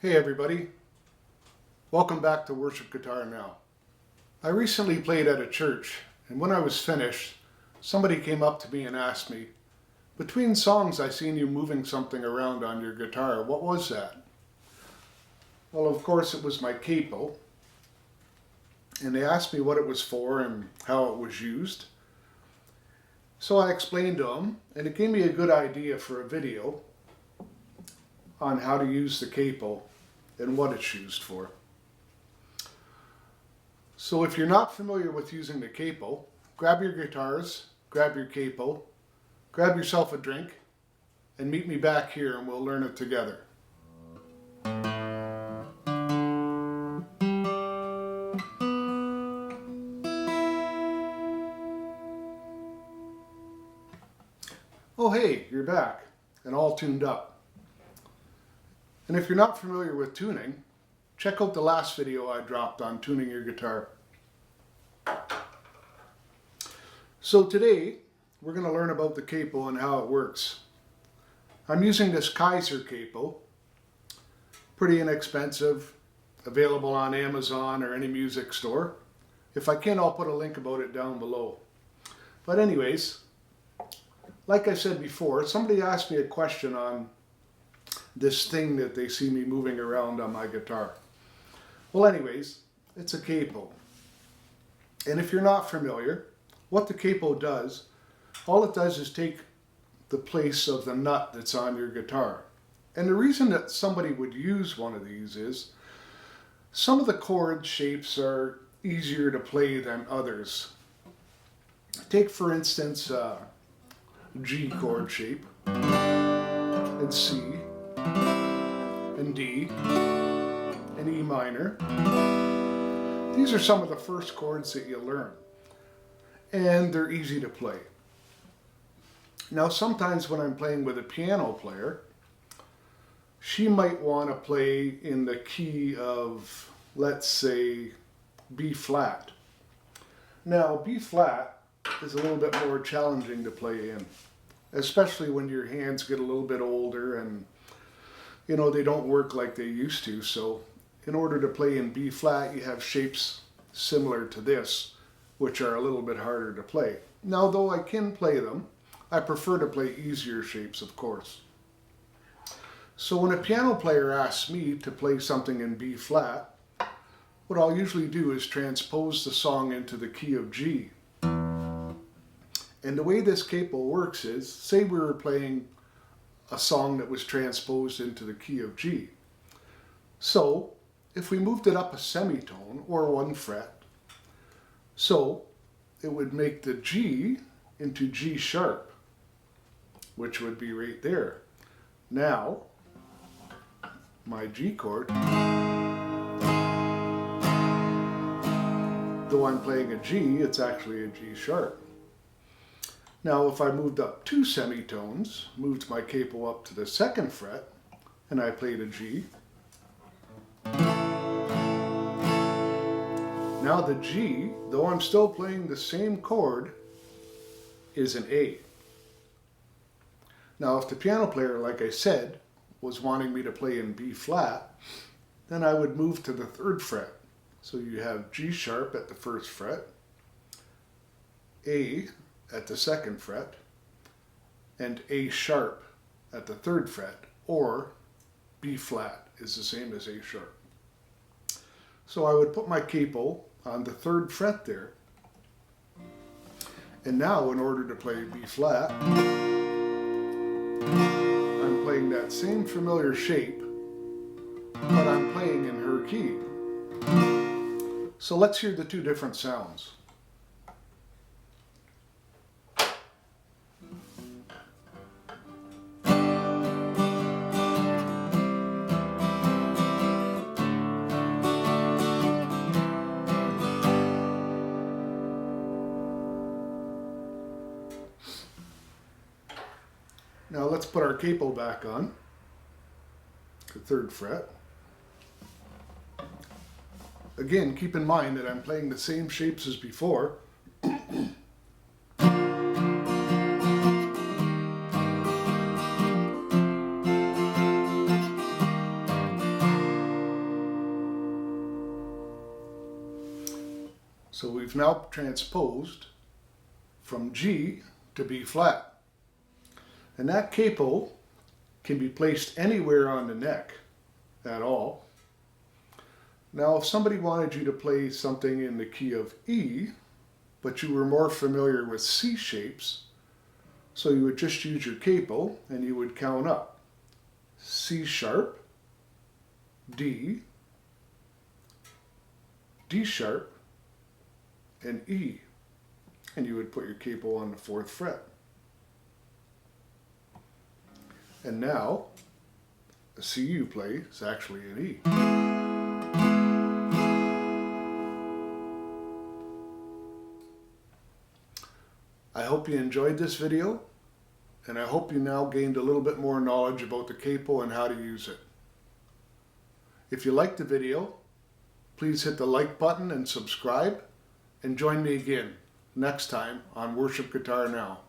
Hey everybody, welcome back to Worship Guitar Now. I recently played at a church, and when I was finished, somebody came up to me and asked me, "Between songs I seen you moving something around on your guitar, what was that?" Well, of course it was my capo, and they asked me what it was for and how it was used. So I explained to them, and it gave me a good idea for a video on how to use the capo and what it's used for. So if you're not familiar with using the capo, grab your guitars, grab your capo, grab yourself a drink, and meet me back here and we'll learn it together. Oh hey, you're back and all tuned up. And if you're not familiar with tuning, check out the last video I dropped on tuning your guitar. So today, we're going to learn about the capo and how it works. I'm using this Kaiser capo, pretty inexpensive, available on Amazon or any music store. If I can, I'll put a link about it down below. But anyways, like I said before, somebody asked me a question on this thing that they see me moving around on my guitar. Well anyways, it's a capo. And if you're not familiar, what the capo does, all it does is take the place of the nut that's on your guitar. And the reason that somebody would use one of these is some of the chord shapes are easier to play than others. Take for instance G chord shape, and C, and D, and E minor. These are some of the first chords that you learn, and they're easy to play. Now sometimes when I'm playing with a piano player, she might want to play in the key of, let's say, B flat. Now B flat is a little bit more challenging to play in, especially when your hands get a little bit older and they don't work like they used to. So in order to play in B flat, you have shapes similar to this, which are a little bit harder to play. Now though I can play them, I prefer to play easier shapes, of course. So when a piano player asks me to play something in B flat, what I'll usually do is transpose the song into the key of G. And the way this capo works is, say we were playing a song that was transposed into the key of G. So if we moved it up a semitone or one fret, so it would make the G into G sharp, which would be right there. Now, my G chord, though I'm playing a G, it's actually a G sharp. Now if I moved up two semitones, moved my capo up to the second fret, and I played a G, now the G, though I'm still playing the same chord, is an A. Now if the piano player, like I said, was wanting me to play in B flat, then I would move to the third fret. So you have G sharp at the first fret, A at the second fret, and A sharp at the third fret, or B flat is the same as A sharp. So I would put my capo on the third fret there, and now in order to play B flat, I'm playing that same familiar shape, but I'm playing in her key. So let's hear the two different sounds. Now let's put our capo back on, the third fret. Again, keep in mind that I'm playing the same shapes as before. we've now transposed from G to B flat. And that capo can be placed anywhere on the neck at all. Now, if somebody wanted you to play something in the key of E, but you were more familiar with C shapes, so you would just use your capo and you would count up. C sharp, D, D sharp, and E. And you would put your capo on the 4th fret. And now, the C you play is actually an E. I hope you enjoyed this video, and I hope you now gained a little bit more knowledge about the capo and how to use it. If you liked the video, please hit the like button and subscribe, and join me again next time on Worship Guitar Now.